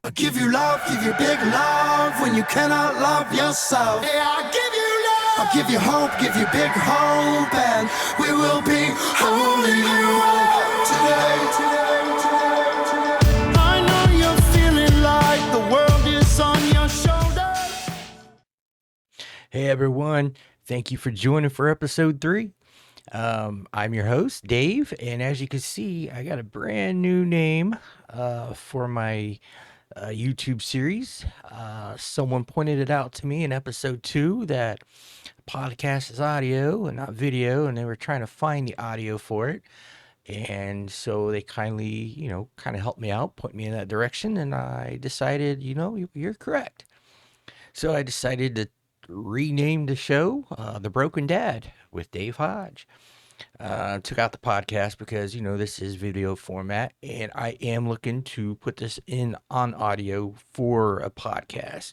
I give you love, give you big love when you cannot love yourself. Yeah, I give you love. I'll give you hope, give you big hope, and we will be holding you up today. I know you're feeling like the world is on your shoulders. Hey everyone, thank you for joining for episode 3. I'm your host, Dave, and as you can see, I got a brand new name for my YouTube series. Someone pointed it out to me in episode 2 that podcast is audio and not video, and they were trying to find the audio for it. And so they kindly, kind of helped me out, point me in that direction, and I decided, you're correct. So I decided to rename the show The Broken Dad with Dave Hodge. Took out the podcast because, this is video format, and I am looking to put this in on audio for a podcast.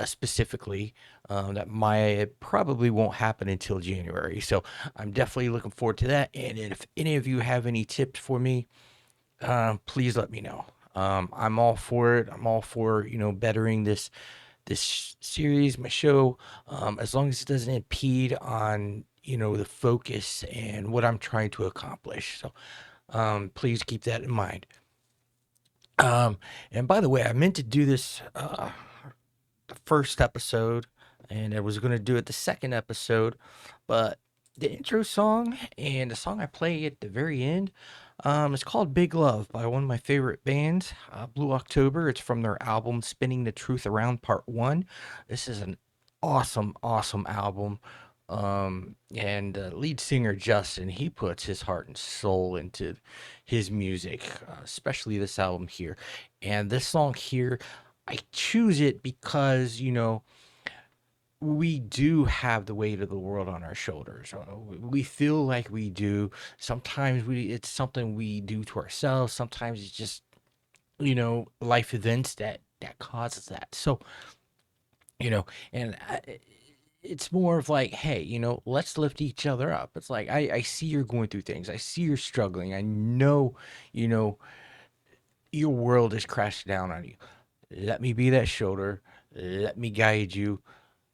Specifically, that probably won't happen until January. So I'm definitely looking forward to that. And if any of you have any tips for me, please let me know. I'm all for it. I'm all for bettering this series, my show, as long as it doesn't impede on the focus and what I'm trying to accomplish. So please keep that in mind. And by the way, I meant to do this the first episode, and I was going to do it the second episode, but the intro song and the song I play at the very end, it's called Big Love by one of my favorite bands, Blue October. It's from their album Spinning the Truth Around Part 1. This is an awesome album. And lead singer Justin, he puts his heart and soul into his music, especially this album here. And this song here, I choose it because, we do have the weight of the world on our shoulders. We feel like we do. Sometimes it's something we do to ourselves. Sometimes it's just, life events that causes that. So, and it's more of like, hey, let's lift each other up. It's like, I see you're going through things. I see you're struggling. I know, you know, your world is crashing down on you. Let me be that shoulder. Let me guide you.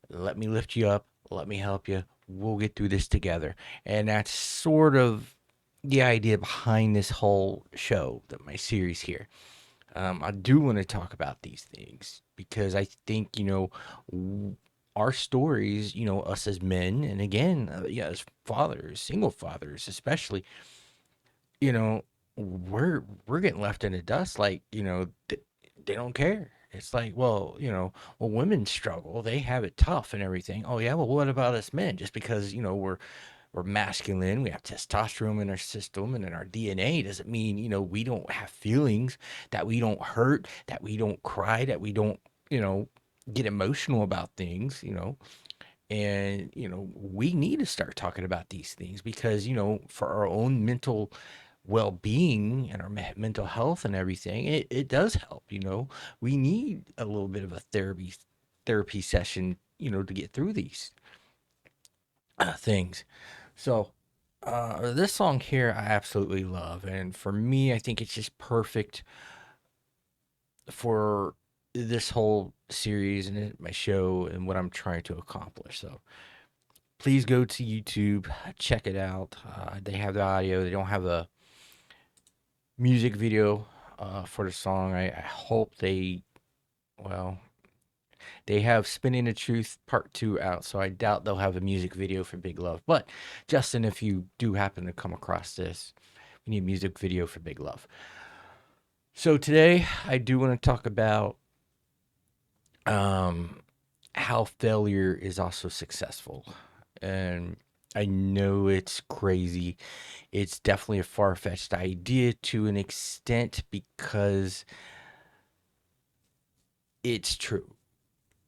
Let me lift you up. Let me help you. We'll get through this together. And that's sort of the idea behind this whole show, my series here. I do want to talk about these things because I think, our stories, us as men, and again, yeah, as fathers, single fathers, especially, you know, we're getting left in the dust. Like, they don't care. It's like, well, women struggle. They have it tough and everything. Oh yeah, well, what about us men? Just because we're masculine, we have testosterone in our system and in our DNA doesn't mean we don't have feelings, that we don't hurt, that we don't cry, that we don't get emotional about things. And we need to start talking about these things because for our own mental well-being and our mental health and everything, it does help. We need a little bit of a therapy session to get through these things. So this song here I absolutely love, and for me I think it's just perfect for this whole series and my show and what I'm trying to accomplish. So please go to YouTube, check it out. They have the audio. They don't have a music video for the song. I hope well, they have Spinning the Truth Part 2 out, so I doubt they'll have a music video for Big Love. But, Justin, if you do happen to come across this, we need a music video for Big Love. So today, I do want to talk about how failure is also successful. And I know it's crazy. It's definitely a far-fetched idea to an extent because it's true.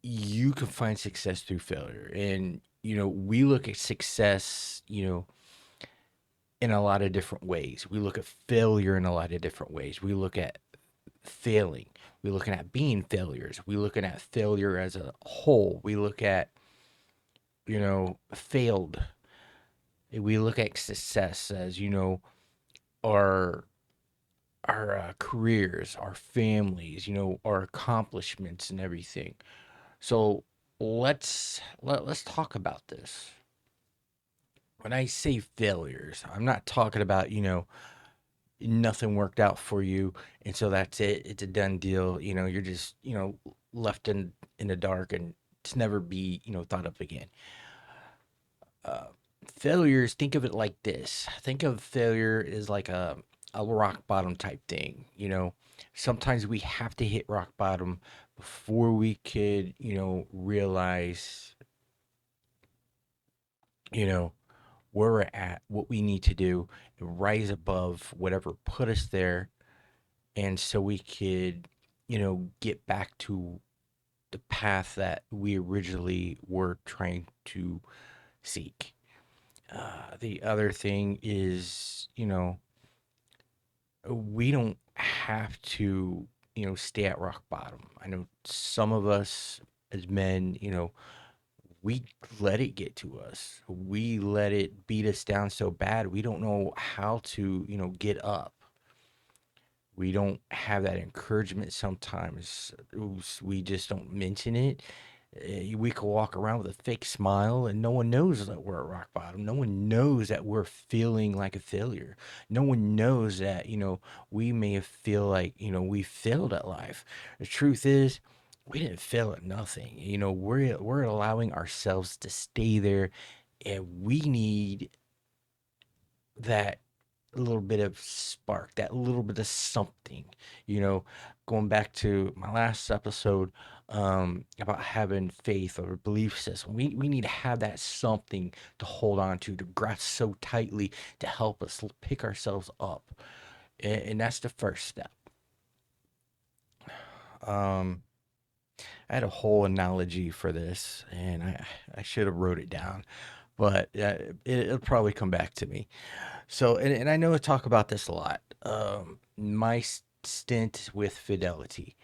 You can find success through failure. And, we look at success, in a lot of different ways. We look at failure in a lot of different ways. We look at failing. We're looking at being failures. We're looking at failure as a whole. We look at, failed. We look at success as, our our careers, our families, our accomplishments and everything. So let's talk about this. When I say failures, I'm not talking about, nothing worked out for you and so that's it. It's a done deal. You're just, left in the dark and it's never be, thought of again. Uh Failures, think of it like this. Think of failure as like a rock bottom type thing. Sometimes we have to hit rock bottom before we could, realize, you know, where we're at, what we need to do, and rise above whatever put us there, and so we could, get back to the path that we originally were trying to seek. The other thing is, we don't have to, stay at rock bottom. I know some of us as men, we let it get to us. We let it beat us down so bad we don't know how to, get up. We don't have that encouragement sometimes. We just don't mention it. We could walk around with a fake smile and no one knows that we're at rock bottom. No one knows that we're feeling like a failure. No one knows that, we may feel like, we failed at life. The truth is, we didn't fail at nothing. We're allowing ourselves to stay there and we need that little bit of spark, that little bit of something, you know, going back to my last episode about having faith or belief system. We need to have that something to hold on to grasp so tightly to help us pick ourselves up. And that's the first step. Um, I had a whole analogy for this, and I should have wrote it down, but it'll probably come back to me. So, and I know I talk about this a lot. My stint with Fidelity,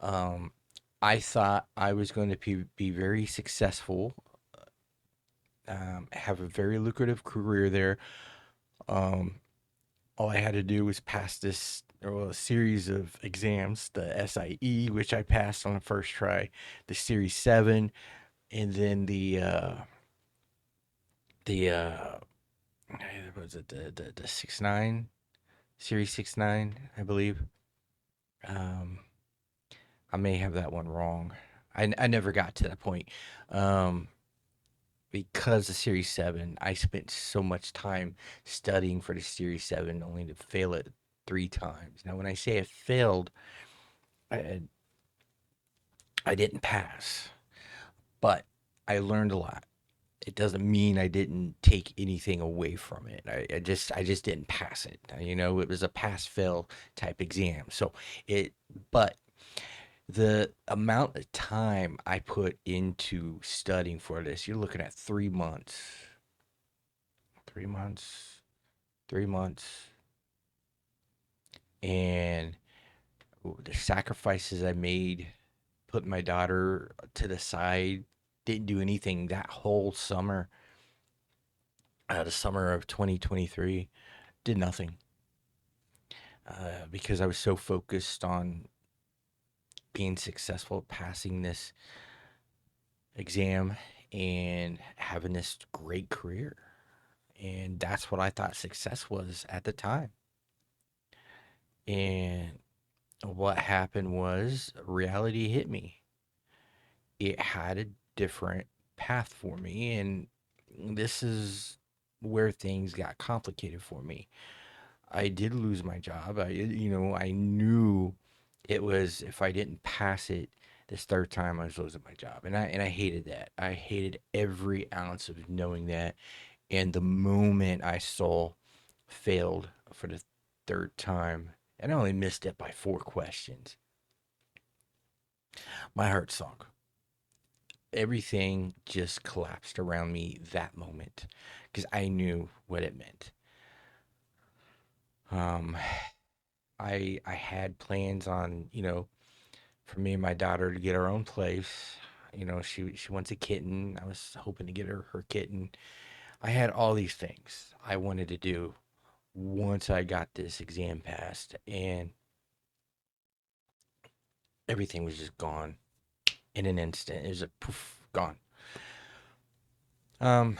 um, I thought I was going to be very successful, have a very lucrative career there. Um, all I had to do was pass this, well, a series of exams, the SIE, which I passed on the first try, the Series 7, and then the what was it, the 6-9, Series 6-9, I believe. Um, I may have that one wrong. I never got to that point. Um, because the Series 7, I spent so much time studying for the Series 7 only to fail it 3 times. Now, when I say I failed, I, I didn't pass, but I learned a lot. It doesn't mean I didn't take anything away from it. I just didn't pass it. It was a pass fail type exam. So it, but the amount of time I put into studying for this, you're looking at 3 months, 3 months, 3 months, and the sacrifices I made, putting my daughter to the side, didn't do anything that whole summer, the summer of 2023, did nothing because I was so focused on being successful, passing this exam, and having this great career. And that's what I thought success was at the time. And what happened was reality hit me. It had a different path for me. And this is where things got complicated for me. I did lose my job. I knew it was if I didn't pass it this third time, I was losing my job, and I hated that. I hated every ounce of knowing that. And the moment I saw failed for the third time, and I only missed it by 4 questions, my heart sunk. Everything just collapsed around me that moment because I knew what it meant. Um, I had plans on, for me and my daughter to get our own place. She wants a kitten. I was hoping to get her kitten. I had all these things I wanted to do, once I got this exam passed, and everything was just gone in an instant. It was a poof, gone. Um,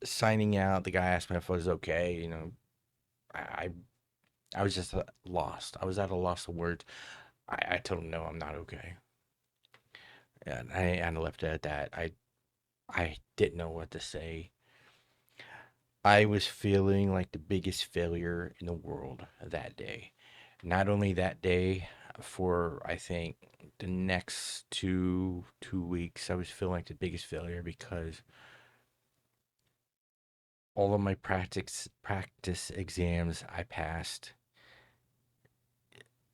Signing out, the guy asked me if I was okay. I I was just lost. I was at a loss of words. I told him no, I'm not okay, and I left it at that. I didn't know what to say. I was feeling like the biggest failure in the world that day. Not only that day, for I think the next two weeks, I was feeling like the biggest failure because all of my practice exams I passed,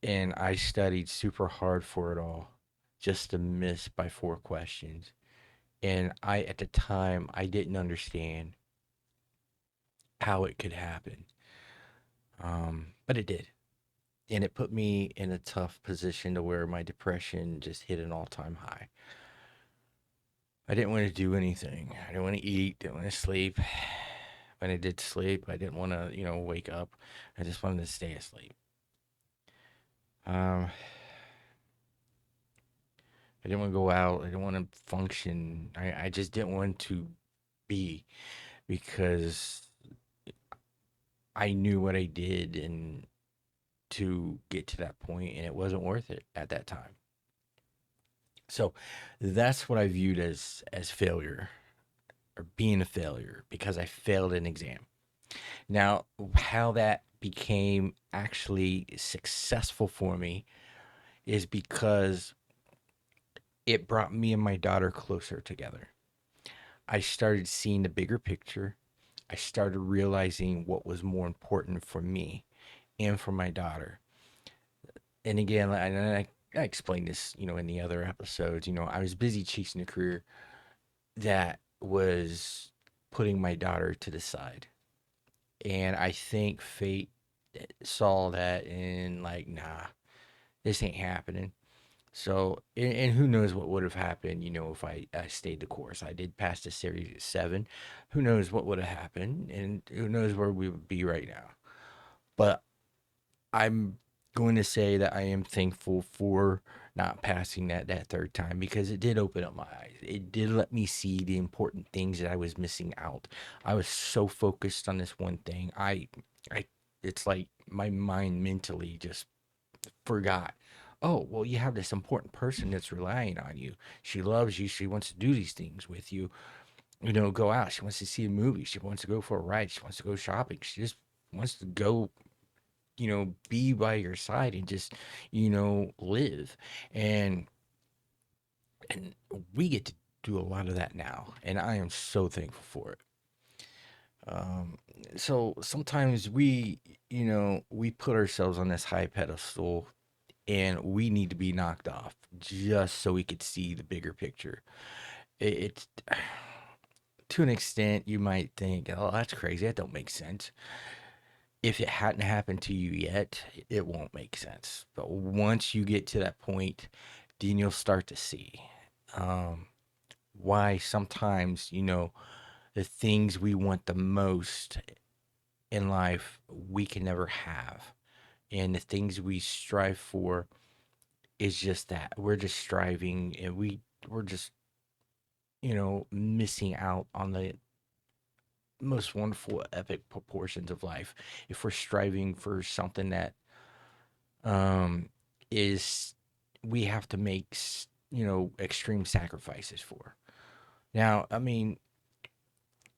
and I studied super hard for it all, just to miss by 4 questions. And I at the time I didn't understand how it could happen, but it did. And it put me in a tough position to where my depression just hit an all-time high. I didn't want to do anything. I didn't want to eat, didn't want to sleep. When I did sleep, I didn't want to, wake up. I just wanted to stay asleep. Um, I didn't want to go out. I didn't want to function. I just didn't want to be, because I knew what I did and to get to that point, and it wasn't worth it at that time. So that's what I viewed as failure, or being a failure, because I failed an exam. Now, how that became actually successful for me is because it brought me and my daughter closer together. I started seeing the bigger picture. I started realizing what was more important for me and for my daughter. And again, I explained this, in the other episodes. I was busy chasing a career that was putting my daughter to the side. And I think fate saw that and, like, nah, this ain't happening. So, and who knows what would have happened, if I stayed the course. I did pass the Series 7. Who knows what would have happened, and who knows where we would be right now. But I'm going to say that I am thankful for not passing that third time, because it did open up my eyes. It did let me see the important things that I was missing out. I was so focused on this one thing. I it's like my mind mentally just forgot. Oh, well, you have this important person that's relying on you. She loves you. She wants to do these things with you. Go out. She wants to see a movie. She wants to go for a ride. She wants to go shopping. She just wants to go, be by your side and just, live. And and we get to do a lot of that now, and I am so thankful for it. Um, so sometimes we put ourselves on this high pedestal, and we need to be knocked off just so we could see the bigger picture. It's to an extent you might think, oh, that's crazy. That don't make sense. If it hadn't happened to you yet, it won't make sense. But once you get to that point, then you'll start to see um, why sometimes, the things we want the most in life, we can never have. And the things we strive for is just that. We're just striving, and we're just, missing out on the most wonderful, epic proportions of life if we're striving for something that um is we have to make extreme sacrifices for. Now, I mean,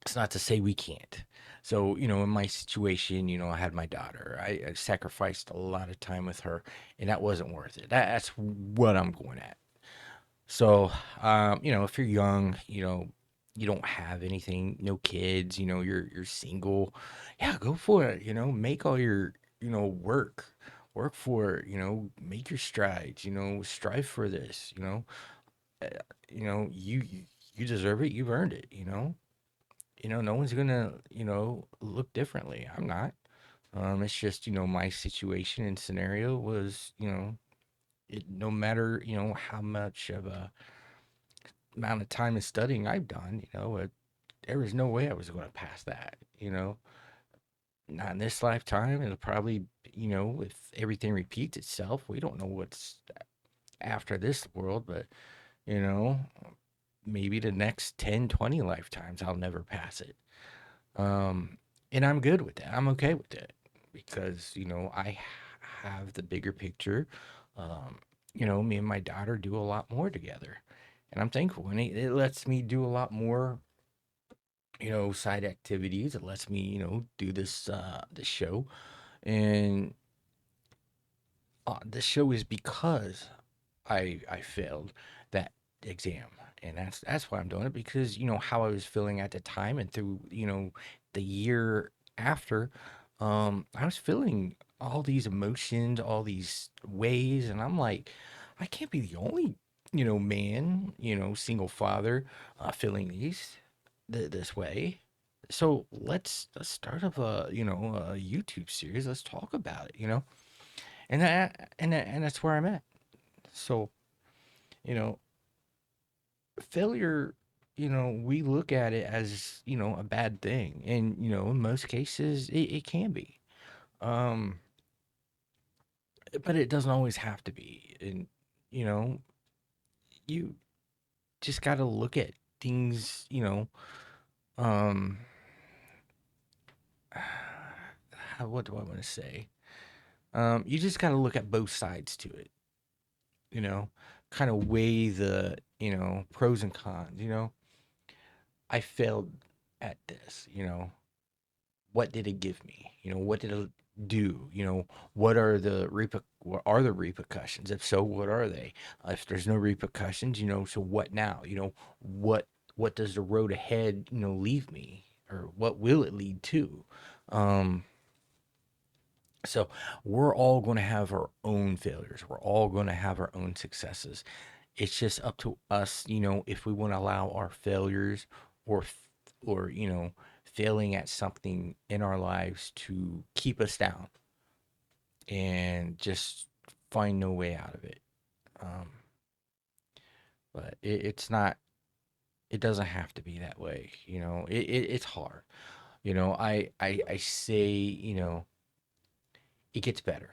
it's not to say we can't. So, in my situation, I had my daughter. I sacrificed a lot of time with her, and that wasn't worth it. That's what I'm going at. So, if you're young, you don't have anything, no kids, you're single, yeah, go for it. Make all your, work for it. Make your strides. Strive for this. Uh, you deserve it. You've earned it. No one's gonna, look differently. I'm not. It's just, my situation and scenario was, no matter, how much of a amount of time of studying I've done, there was no way I was going to pass that, not in this lifetime. It'll probably, if everything repeats itself, we don't know what's after this world, but, you know, maybe the next 10, 20 lifetimes, I'll never pass it. Um, and I'm good with that. I'm okay with it because, I have the bigger picture. Um, me and my daughter do a lot more together. And I'm thankful. And it lets me do a lot more, side activities. It lets me, do this show. And this show is because I failed that exam, and that's why I'm doing it, because how I was feeling at the time, and through the year after, I was feeling all these emotions, all these ways, and I'm like, I can't be the only man, single father, feeling this way. So let's start up a YouTube series. Let's talk about it, and that's where I'm at. So, you know, failure, we look at it as, a bad thing. And, in most cases, it can be. Um, but it doesn't always have to be. And, you know, you just got to look at things, um, what do I want to say? You just got to look at both sides to it, you know, kind of weigh the, pros and cons, I failed at this, what did it give me? What did it do? What are the repercussions? If so, what are they? If there's no repercussions, so what now? What does the road ahead, leave me? Or what will it lead to? Um, so we're all going to have our own failures. We're all going to have our own successes. It's just up to us, if we want to allow our failures, or failing at something in our lives to keep us down and just find no way out of it. Um, but it's not. It doesn't have to be that way. It's hard. I say, it gets better.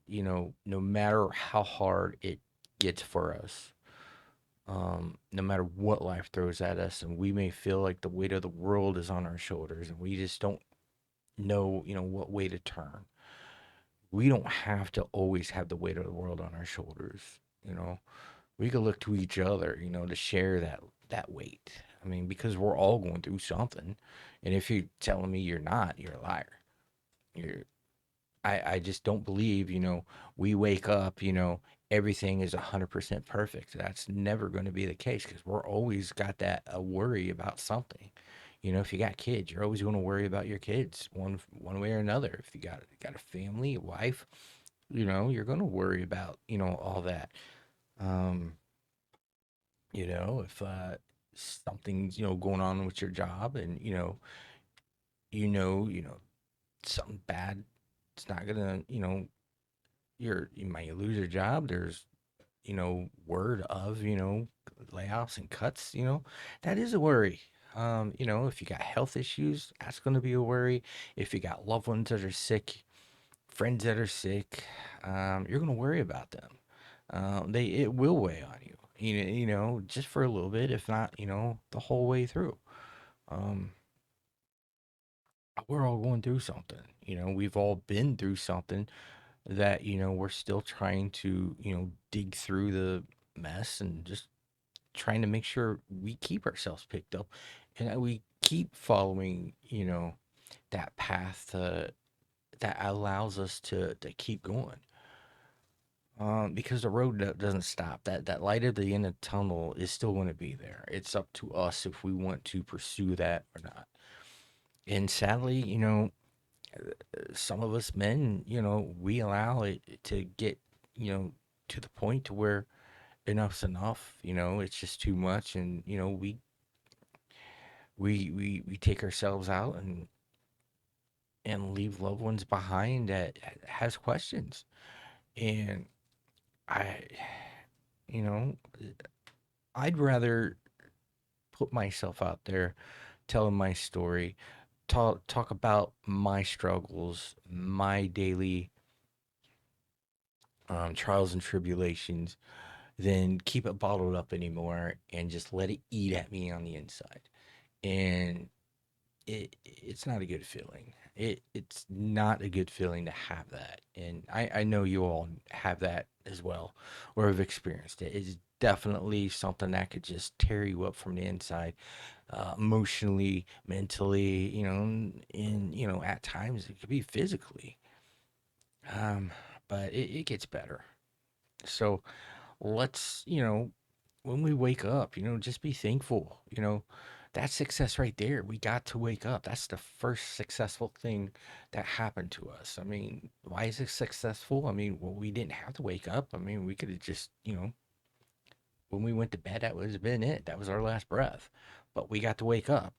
No matter how hard it gets for us, no matter what life throws at us, and we may feel like the weight of the world is on our shoulders, and we just don't know, what way to turn. We don't have to always have the weight of the world on our shoulders. You know, we could look to each other, to share that weight. I mean, because we're all going through something, and if you're telling me you're not, you're a liar. You're I just don't believe, we wake up, everything is 100% perfect. That's never going to be the case, because we're always got that worry about something. If you got kids, you're always going to worry about your kids one way or another. If you got a family, a wife, you're going to worry about, all that. Um, if something's, going on with your job, and, you know, something bad, it's not gonna, you might lose your job. There's, word of, layoffs and cuts, that is a worry. If you got health issues, that's going to be a worry. If you got loved ones that are sick, friends that are sick, you're going to worry about them. It will weigh on you, just for a little bit, if not, the whole way through. Um, we're all going through something. We've all been through something that, we're still trying to, dig through the mess, and just trying to make sure we keep ourselves picked up, and that we keep following, that path that allows us to keep going. Because the road doesn't stop. That light at the end of the tunnel is still going to be there. It's up to us if we want to pursue that or not. And sadly, some of us men, we allow it to get, to the point to where enough's enough. It's just too much, and we take ourselves out, and leave loved ones behind that has questions. And I, you know, I'd rather put myself out there, telling my story, talk about my struggles, my daily trials and tribulations, than keep it bottled up anymore and just let it eat at me on the inside. And it's not a good feeling. It's not a good feeling to have that. And I know you all have that as well or have experienced it. It's definitely something that could just tear you up from the inside, emotionally, mentally, and at times it could be physically. Um, but it gets better. So let's, when we wake up, just be thankful. That's success right there. We got to wake up. That's the first successful thing that happened to us. I mean, why is it successful? I mean, well, we didn't have to wake up. I mean, we could have just, when we went to bed, that was been it. That was our last breath. But we got to wake up.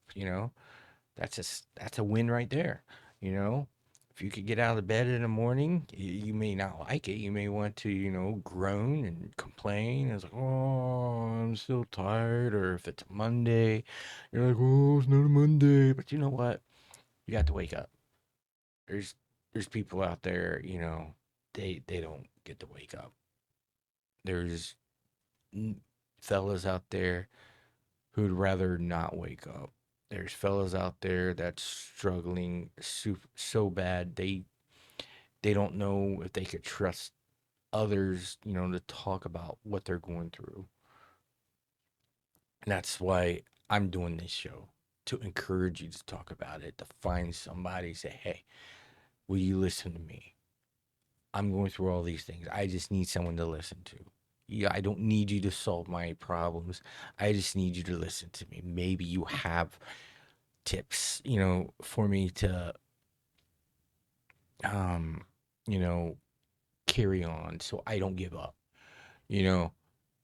That's a win right there. You know, if you could get out of bed in the morning, you may not like it. You may want to, groan and complain. It's like, oh, I'm still tired. Or if it's Monday, you're like, oh, it's not a Monday. But you know what? You got to wake up. There's there's people out there, they don't get to wake up. There's fellas out there who'd rather not wake up. There's fellas out there that's struggling so bad they don't know if they could trust others, to talk about what they're going through. And that's why I'm doing this show to encourage you to talk about it, to find somebody, say, hey, will you listen to me? I'm going through all these things. I just need someone to listen to. Yeah, I don't need you to solve my problems. I just need you to listen to me. Maybe you have tips, for me to, um, you know, carry on so I don't give up. You know,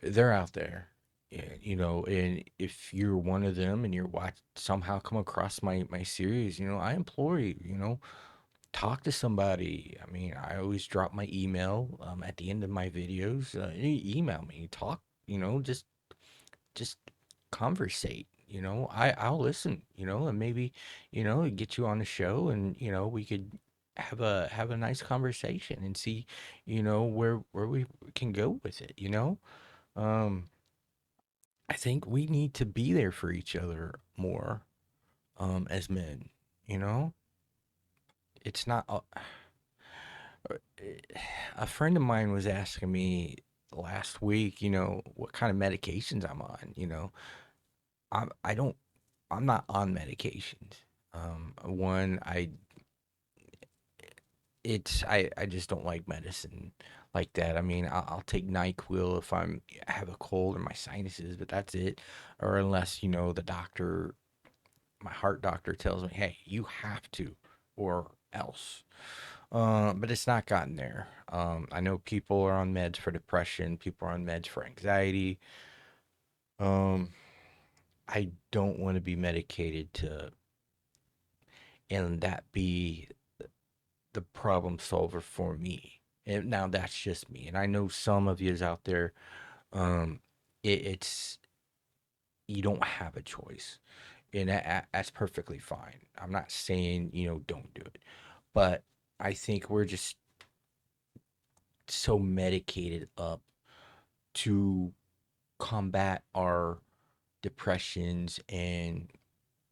they're out there, and if you're one of them and you're watch somehow come across my series, I implore you, talk to somebody. I mean, I always drop my email at the end of my videos. Email me, talk, just conversate. I'll listen. And maybe get you on the show, and we could have a nice conversation and see where we can go with it. um I think we need to be there for each other more, as men. you know it's not uh, a friend of mine was asking me last week, what kind of medications I'm on. I don't I'm not on medications. One, I just don't like medicine like that. I mean, I'll take NyQuil if I have a cold or my sinuses, but that's it. Or unless, the doctor, my heart doctor tells me, hey, you have to, or else. But it's not gotten there. I know people are on meds for depression, people are on meds for anxiety. Um, I don't want to be medicated to, and that be the problem solver for me. And now that's just me. And I know some of yous out there, um, it's you don't have a choice, and that's perfectly fine. I'm not saying don't do it, but I think we're just so medicated up to combat our depressions and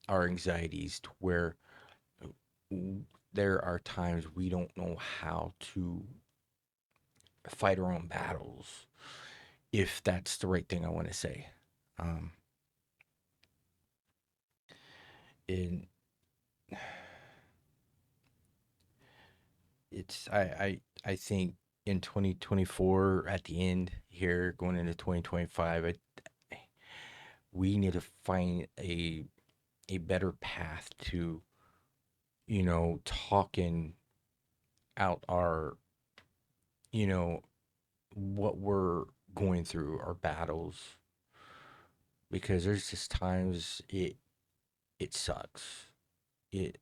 our anxieties to where there are times we don't know how to fight our own battles, if that's the right thing I want to say. Um, and I think in 2024 at the end here going into 2025, we need to find a better path to talking out our you know what we're going through, our battles, because there's just times it sucks. It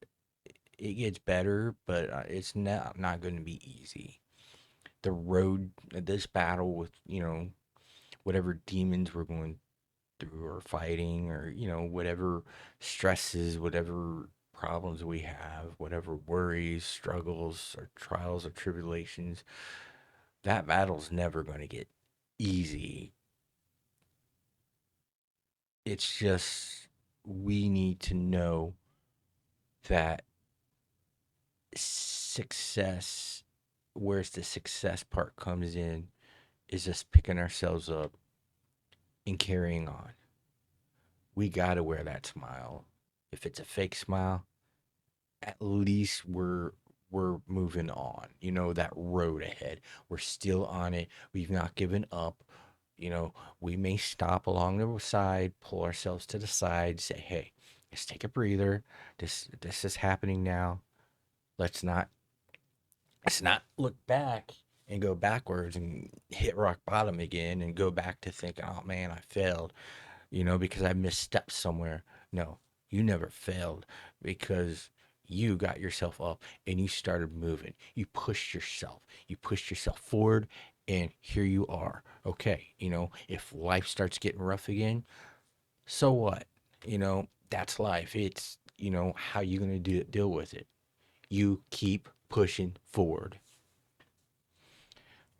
it gets better, but it's not going to be easy. The road, this battle with whatever demons we're going through, or fighting, or, whatever stresses, whatever problems we have, whatever worries, struggles, or trials or tribulations, that battle's never going to get easy. It's just we need to know that success, where's the success part comes in, is just picking ourselves up and carrying on. We got to wear that smile. If it's a fake smile, at least we're moving on. That road ahead. We're still on it. We've not given up. We may stop along the side, pull ourselves to the side, say, "Hey, let's take a breather. This is happening now. Let's not look back and go backwards and hit rock bottom again and go back to thinking, oh man, I failed, because I misstepped somewhere." No, you never failed, because you got yourself up and you started moving. You pushed yourself. You pushed yourself forward, and here you are. Okay, if life starts getting rough again, so what? That's life. It's, how you going to deal with it. You keep pushing forward.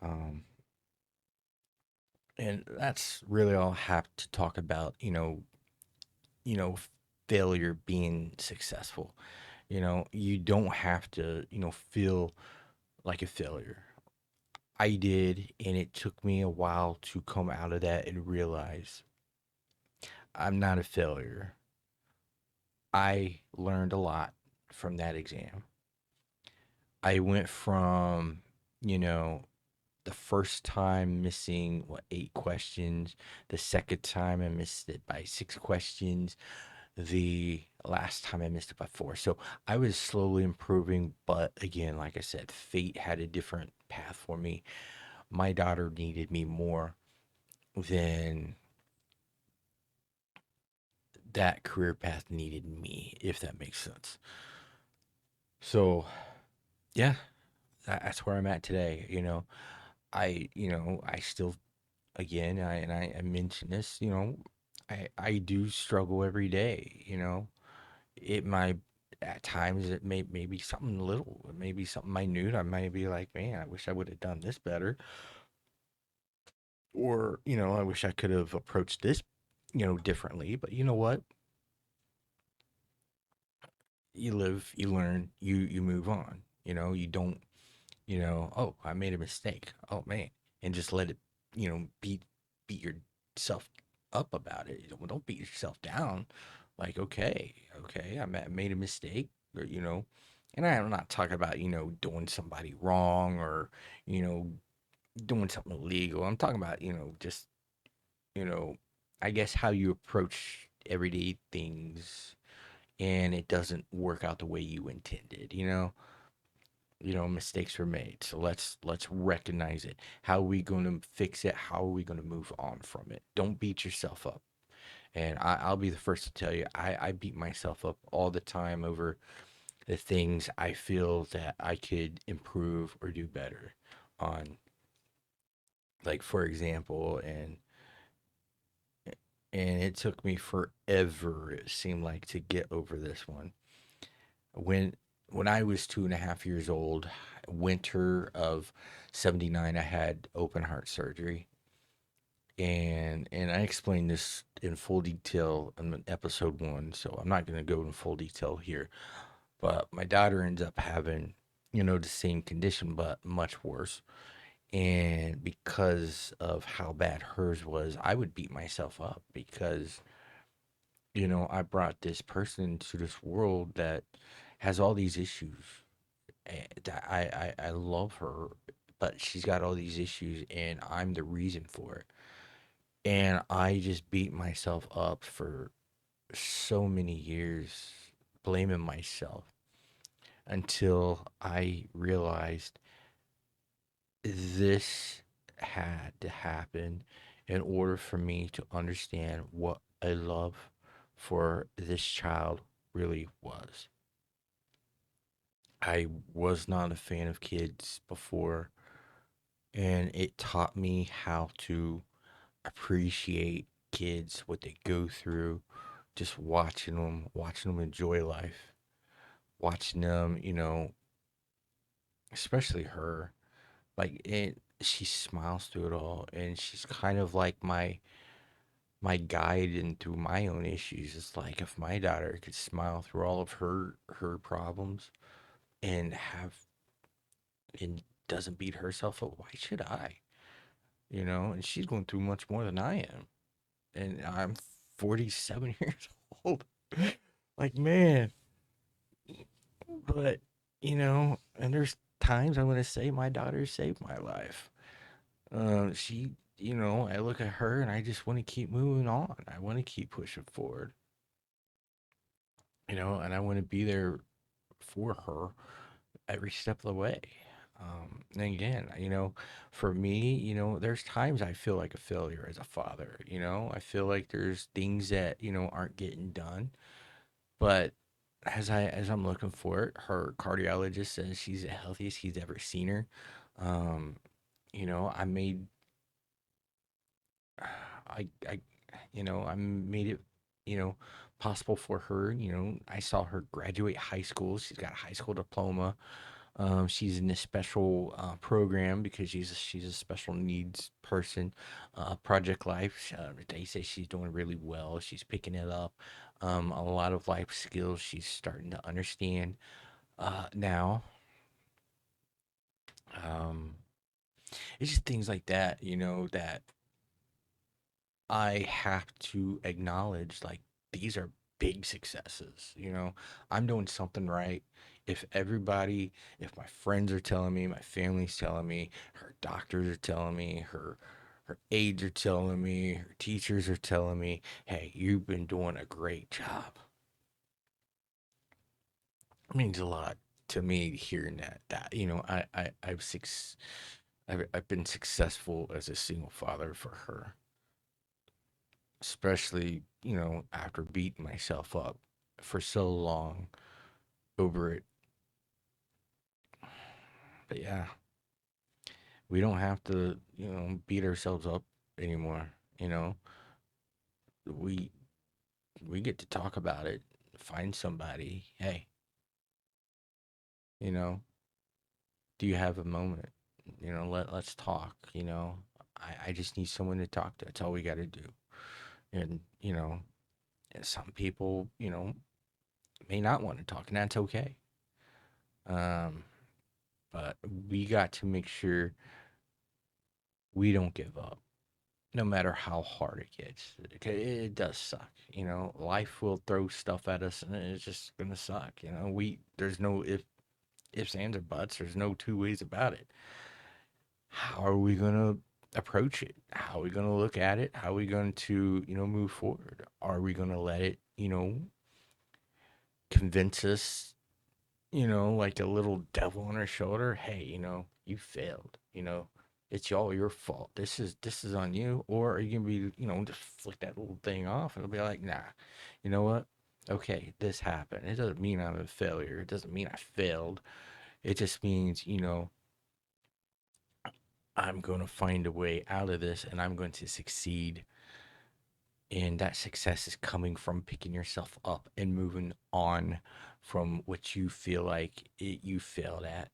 Um, and that's really all I have to talk about. You know, failure being successful. You don't have to, feel like a failure. I did, and it took me a while to come out of that and realize I'm not a failure. I learned a lot from that exam. I went from, you know, the first time missing, what, 8 questions. The second time I missed it by 6 questions. The last time I missed it by 4. So I was slowly improving, but again, like I said, fate had a different path for me. My daughter needed me more than that career path needed me, if that makes sense. So yeah, that's where I'm at today. I still, again, I mention this, I do struggle every day. It might, at times, it may be something little, it may be something minute. I might be like, man, I wish I would have done this better, or I wish I could have approached this, differently. But you know what? You live, you learn, you move on. You don't, oh, I made a mistake. Oh man, and just let it, beat yourself up about it. Don't beat yourself down. Like, okay, okay, I made a mistake, or and I'm not talking about doing somebody wrong, or you know doing something illegal. I'm talking about just you know I guess how you approach everyday things, and it doesn't work out the way you intended. Mistakes were made, so let's recognize it. How are we going to fix it? How are we going to move on from it? Don't beat yourself up. And I'll be the first to tell you, I beat myself up all the time over the things I feel that I could improve or do better on. Like, for example, and it took me forever, it seemed like, to get over this one. when when I was 2.5 years old, winter of '79, I had open heart surgery, and I explained this in full detail in episode 1, so I'm not going to go in full detail here. But my daughter ends up having, the same condition, but much worse. And because of how bad hers was, I would beat myself up because I brought this person into this world that has all these issues. And I love her, but she's got all these issues, and I'm the reason for it. And I just beat myself up for so many years, blaming myself, until I realized this had to happen in order for me to understand what a love for this child really was. I was not a fan of kids before, and it taught me how to appreciate kids, what they go through, just watching them enjoy life, watching them, especially her, like she smiles through it all, and she's kind of like my guide and through my own issues. It's like if my daughter could smile through all of her problems and have and doesn't beat herself up, why should I? And she's going through much more than I am, and I'm 47 years old. Like, man, but and there's times I'm gonna say my daughter saved my life. She, I look at her and I just want to keep moving on. I want to keep pushing forward, and I want to be there for her every step of the way. And again, for me, there's times I feel like a failure as a father. I feel like there's things that aren't getting done. But as I'm looking for it, her cardiologist says she's the healthiest he's ever seen her. Um, I made I I made it you know possible for her. I saw her graduate high school. She's got a high school diploma. She's in this special program because she's a special needs person. Project Life. They say she's doing really well. She's picking it up. A lot of life skills she's starting to understand now. Um, it's just things like that, that I have to acknowledge. Like, these are big successes. I'm doing something right. If my friends are telling me, my family's telling me, her doctors are telling me, her aides are telling me, her teachers are telling me, hey, you've been doing a great job. It means a lot to me hearing that I've been successful as a single father for her, especially after beating myself up for so long over it. But yeah, we don't have to beat ourselves up anymore. you know we we get to talk about it, find somebody. Hey, you know do you have a moment? Let's talk. I just need someone to talk to. That's all we got to do. And some people may not want to talk, and that's okay. um but we got to make sure we don't give up, no matter how hard it gets. It does suck. Life will throw stuff at us, and it's just gonna suck. There's no ifs, ands, or buts. There's no two ways about it. How are we gonna approach it? How are we gonna look at it? How are we going to move forward? Are we gonna let it convince us, like a little devil on our shoulder? Hey, you failed. It's all your fault. This is on you. Or are you gonna be, just flick that little thing off and it'll be like, nah, you know what? Okay, this happened. It doesn't mean I'm a failure. It doesn't mean I failed. It just means, I'm going to find a way out of this and I'm going to succeed. And that success is coming from picking yourself up and moving on from what you feel like you failed at,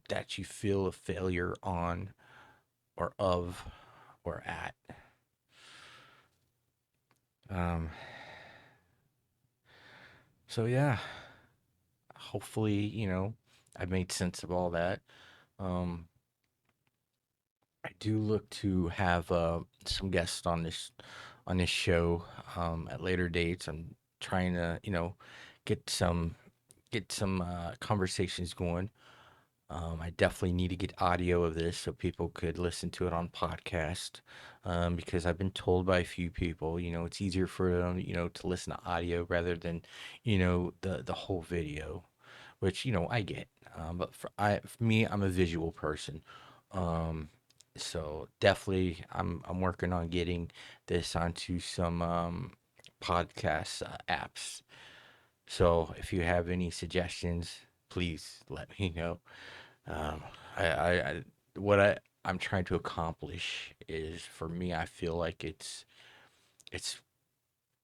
that you feel a failure on or of or at. Um, so yeah, hopefully, I made sense of all that. Um, I do look to have some guests on this show at later dates. I'm trying to, get some conversations going. I definitely need to get audio of this so people could listen to it on podcast. Because I've been told by a few people, it's easier for them, to listen to audio rather than, the whole video, which I get. But for me, I'm a visual person. Um, so definitely, I'm working on getting this onto some podcast apps. So if you have any suggestions, please let me know. Um, I what I'm trying to accomplish is, for me, I feel like it's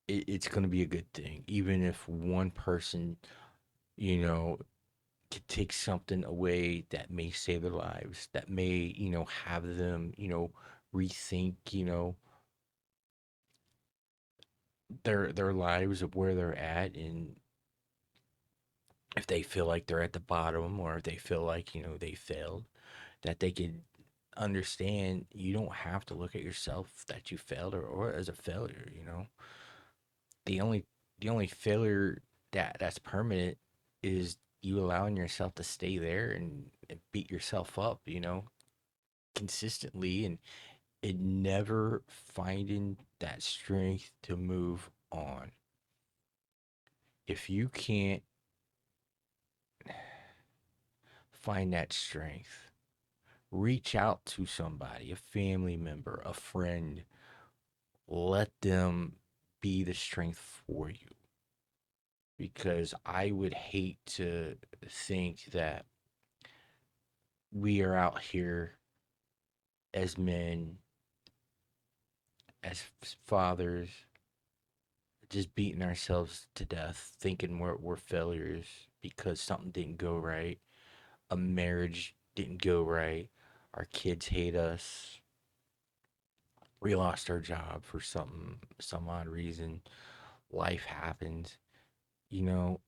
it's going to be a good thing, even if one person, you know, could take something away that may save their lives, that may, have them, rethink, their lives of where they're at, and if they feel like they're at the bottom, or if they feel like, they failed, that they could understand you don't have to look at yourself that you failed, or as a failure. The only the only failure that's permanent is you allowing yourself to stay there and beat yourself up, consistently, and never finding that strength to move on. If you can't find that strength, reach out to somebody, a family member, a friend. Let them be the strength for you, because I would hate to think that we are out here as men, as fathers, just beating ourselves to death, thinking we're failures because something didn't go right, a marriage didn't go right, our kids hate us, we lost our job for some odd reason, life happens. You know,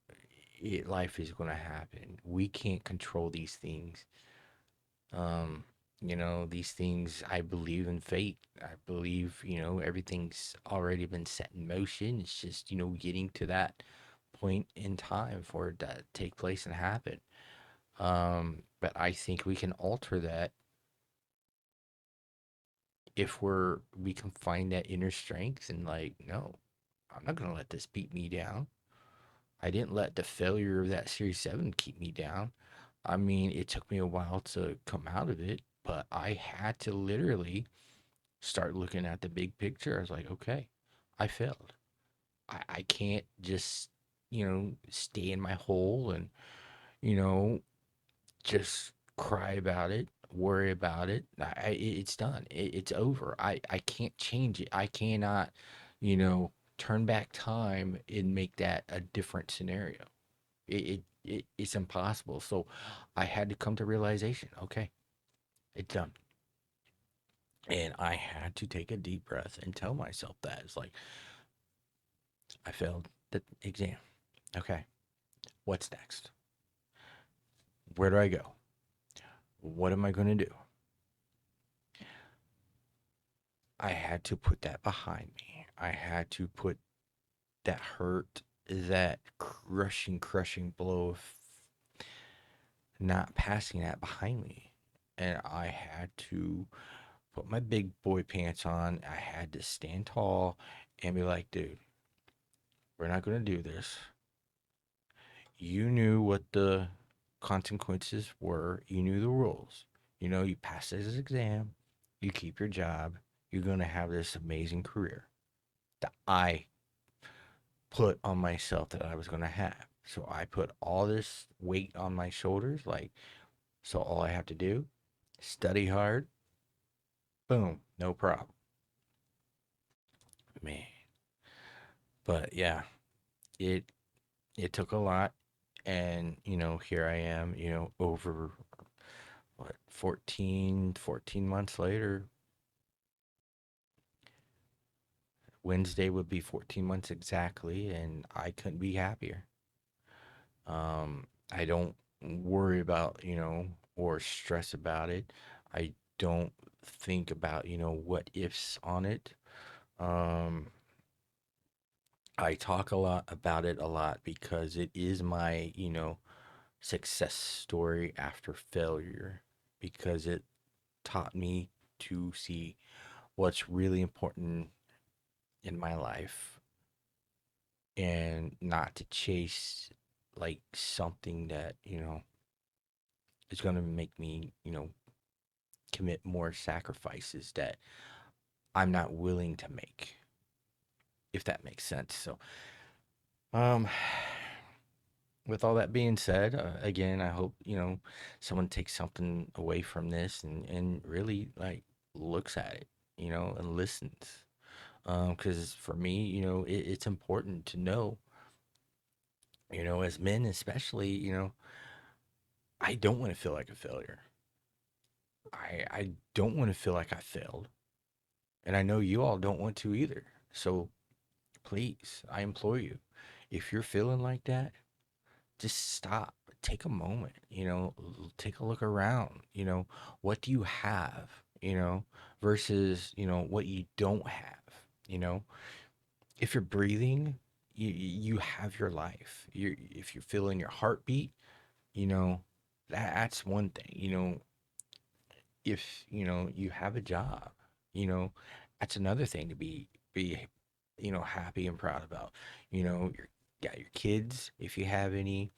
life is going to happen. We can't control these things. Um, these things, I believe in fate. I believe, everything's already been set in motion. It's just, getting to that point in time for it to take place and happen. But I think we can alter that if we can find that inner strength and, like, no, I'm not gonna let this beat me down. I didn't let the failure of that Series 7 keep me down. I mean, it took me a while to come out of it, but I had to literally start looking at the big picture. I was like, okay, I failed. I can't just, stay in my hole and, you know, just cry about it, worry about it. It's done. It's over. I can't change it. I cannot, turn back time and make that a different scenario. It's impossible. So I had to come to realization. Okay, it's done. And I had to take a deep breath and tell myself that. It's like, I failed the exam. Okay, what's next? Where do I go? What am I going to do? I had to put that behind me. I had to put that hurt, that crushing blow of not passing that behind me. And I had to put my big boy pants on. I had to stand tall and be like, dude, we're not going to do this. You knew what the consequences were, you knew the rules. You pass this exam, you keep your job, you're going to have this amazing career that I put on myself that I was going to have. So I put all this weight on my shoulders, like, so all I have to do, study hard, boom, no problem. Man. But yeah, it it took a lot, and here I am, over what, 14 months later. Wednesday would be 14 months exactly, and I couldn't be happier. I don't worry about, or stress about it. I don't think about, what ifs on it. Um, I talk a lot about it a lot because it is my, success story after failure, because it taught me to see what's really important in my life, and not to chase like something that, is going to make me, commit more sacrifices that I'm not willing to make, if that makes sense. So, um, with all that being said, again, I hope, someone takes something away from this and really like looks at it, and listens. Because for me, it's important to know, as men especially, I don't want to feel like a failure. I don't want to feel like I failed. And I know you all don't want to either. So please, I implore you, if you're feeling like that, just stop. Take a moment, take a look around, what do you have, versus, what you don't have, you know? If you're breathing, you have your life. If you're feeling your heartbeat, you know, that's one thing, if, you have a job, you know, that's another thing to be, happy and proud about. You're got your kids if you have any,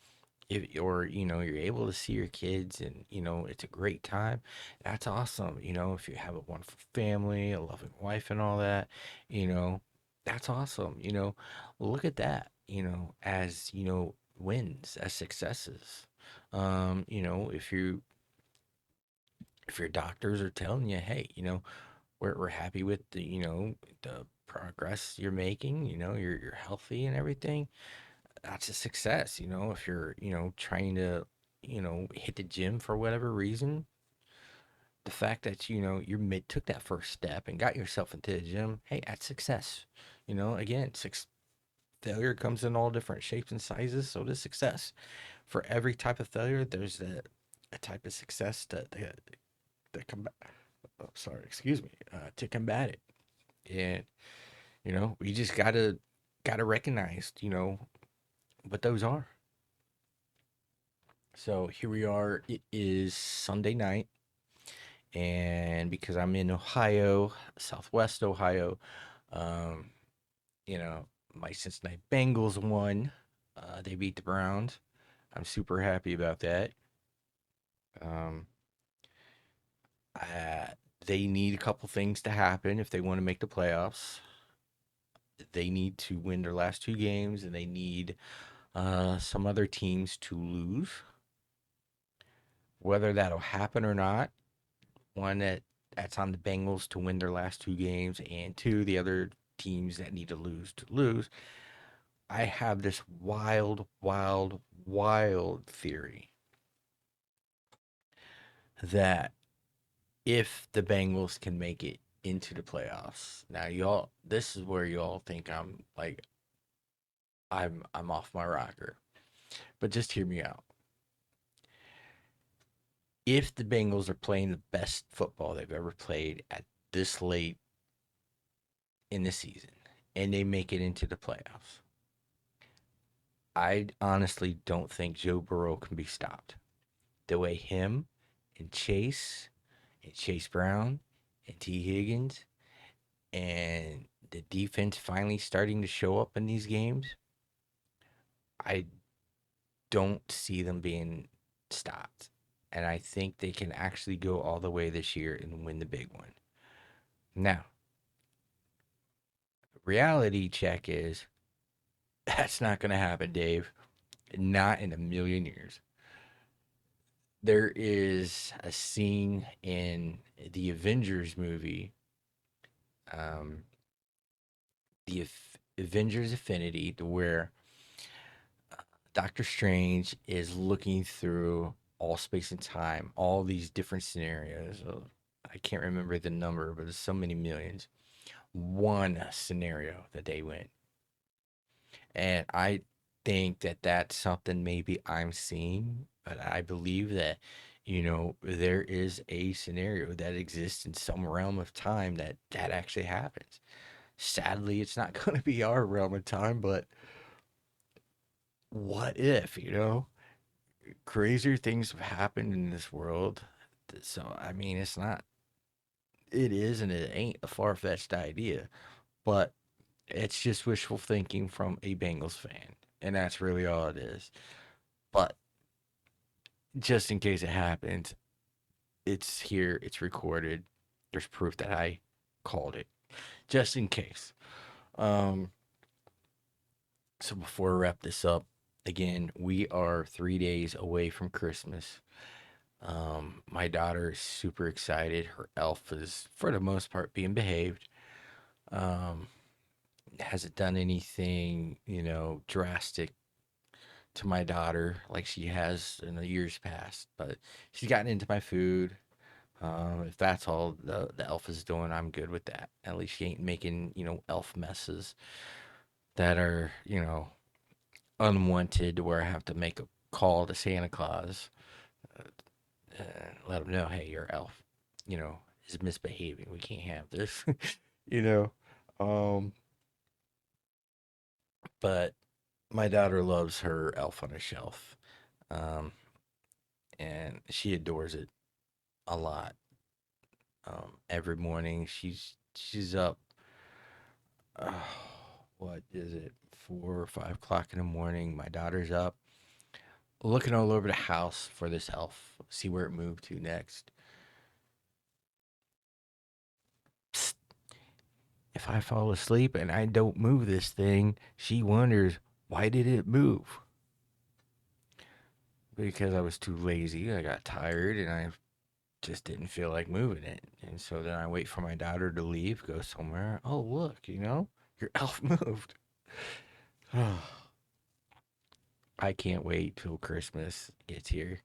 if or you're able to see your kids and it's a great time. That's awesome. If you have a wonderful family, a loving wife and all that, you know that's awesome. Look at that, as wins, as successes. If your doctors are telling you, hey, we're happy with the progress you're making, you're healthy and everything, that's a success. If you're, trying to, hit the gym for whatever reason, the fact that, took that first step and got yourself into the gym, hey, that's success. Again, failure comes in all different shapes and sizes. So does success. For every type of failure, there's a type of success that combat. Oh, sorry, excuse me. To combat it, and we just gotta recognize, what those are. So here we are. It is Sunday night, and because I'm in Ohio, Southwest Ohio, um, you know, my Cincinnati Bengals won. They beat the Browns. I'm super happy about that. Um, uh, they need a couple things to happen if they want to make the playoffs. They need to win their last two games, and they need some other teams to lose. Whether that'll happen or not, one that's on the Bengals to win their last two games, and two, the other teams that need to lose. I have this wild, wild, wild theory that if the Bengals can make it into the playoffs, now y'all, this is where y'all think I'm like I'm off my rocker, but just hear me out. If the Bengals are playing the best football they've ever played at this late in the season and they make it into the playoffs, I honestly don't think Joe Burrow can be stopped. The way him and Chase Brown and T. Higgins and the defense finally starting to show up in these games, I don't see them being stopped. And I think they can actually go all the way this year and win the big one. Now, reality check is that's not going to happen, Dave. Not in a million years. There is a scene in the Avengers movie, um, the Avengers Affinity, to where Doctor Strange is looking through all space and time, all these different scenarios. I can't remember the number, but there's so many millions. One scenario that they went, and I think that that's something maybe I'm seeing, but I believe that there is a scenario that exists in some realm of time that actually happens. Sadly, it's not going to be our realm of time, but what if, crazier things have happened in this world. So, I mean, it is and it ain't a far fetched idea, but it's just wishful thinking from a Bengals fan. And that's really all it is. But just in case it happens, it's here, it's recorded. There's proof that I called it, just in case. Um, so before I wrap this up, again, we are 3 days away from Christmas. My daughter is super excited. Her elf is, for the most part, being behaved. Um, hasn't done anything, drastic to my daughter like she has in the years past. But she's gotten into my food. If that's all the elf is doing, I'm good with that. At least she ain't making, elf messes that are, unwanted where I have to make a call to Santa Claus and let him know, hey, your elf, you know, is misbehaving. We can't have this, you know. Um, but my daughter loves her elf on a shelf, um, and she adores it a lot. Every morning she's up. Uh, what is it? 4 or 5 o'clock in the morning. My daughter's up, looking all over the house for this elf. See where it moved to next. Psst. If I fall asleep and I don't move this thing, she wonders why did it move? Because I was too lazy. I got tired and I just didn't feel like moving it. And so then I wait for my daughter to leave, go somewhere. Oh, look, your elf moved. I can't wait till Christmas gets here.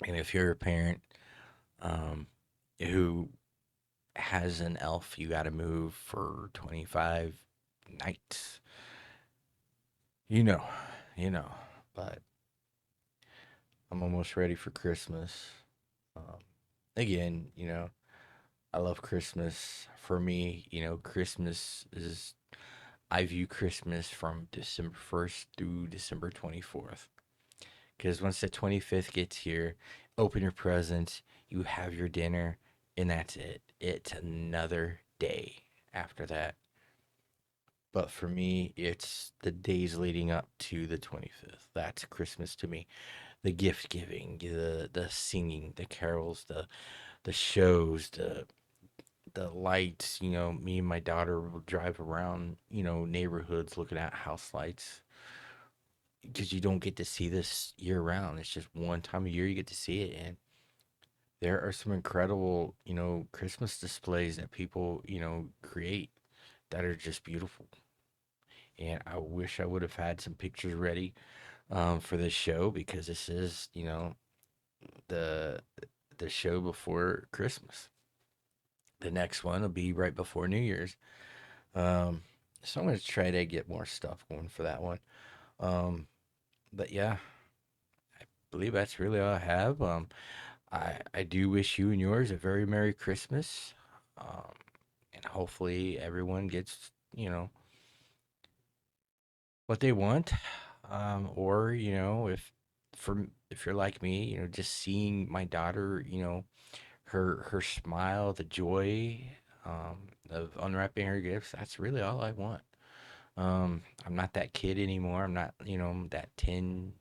And if you're a parent um, who has an elf you got to move for 25 nights, you know, you know. But I'm almost ready for Christmas. Um, again, I love Christmas. For me, Christmas is, I view Christmas from December 1st through December 24th. Because once the 25th gets here, open your presents, you have your dinner, and that's it. It's another day after that. But for me, it's the days leading up to the 25th. That's Christmas to me. The gift giving, the singing, the carols, the shows, the lights. Me and my daughter will drive around, neighborhoods looking at house lights because you don't get to see this year round. It's just one time a year you get to see it, and there are some incredible, Christmas displays that people, create that are just beautiful. And I wish I would have had some pictures ready for this show because this is, the the show before Christmas. The next one will be right before New Year's. Um, so I'm gonna try to get more stuff going for that one. Um, but yeah, I believe that's really all I have. I do wish you and yours a very Merry Christmas. Um, and hopefully everyone gets, what they want. Or, if you're like me, just seeing my daughter, her smile, the joy of unwrapping her gifts, that's really all I want. I'm not that kid anymore. I'm not, that 10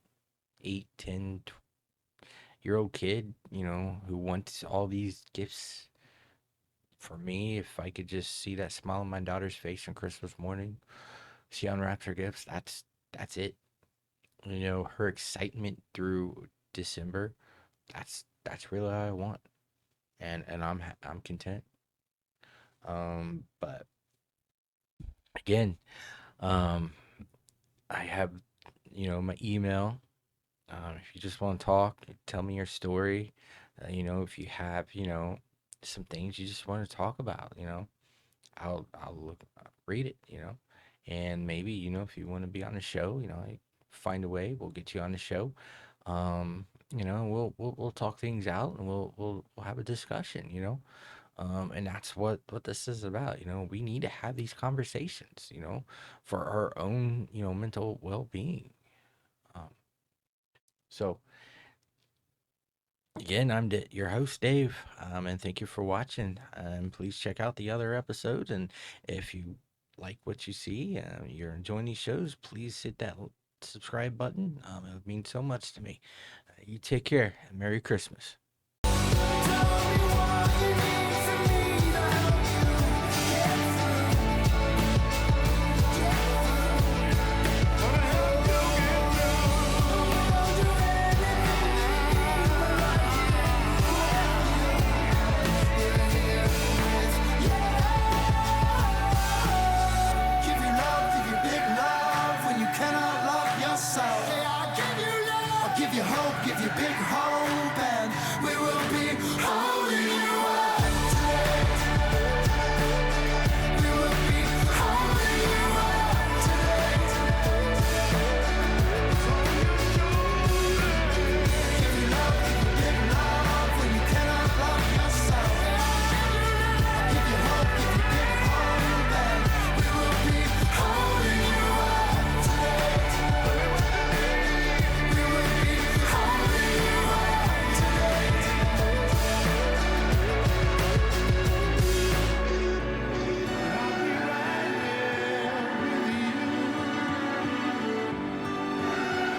year old kid, who wants all these gifts. For me, if I could just see that smile on my daughter's face on Christmas morning, she unwraps her gifts, that's it. Her excitement through December, that's really all I want. And I'm content. But again, um I have, my email. If you just want to talk, tell me your story. If you have, some things you just want to talk about, I'll look, read it, and maybe, if you want to be on the show, find a way, we'll get you on the show. We'll talk things out and we'll have a discussion, and that's what this is about. We need to have these conversations, for our own, mental well-being. Um, so again, your host, Dave, and thank you for watching. Please check out the other episodes, and if you like what you see, you're enjoying these shows, please hit that subscribe button. It would mean so much to me. You take care, and Merry Christmas.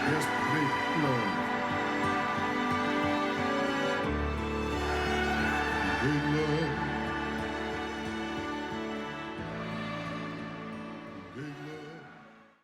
Yes, big love.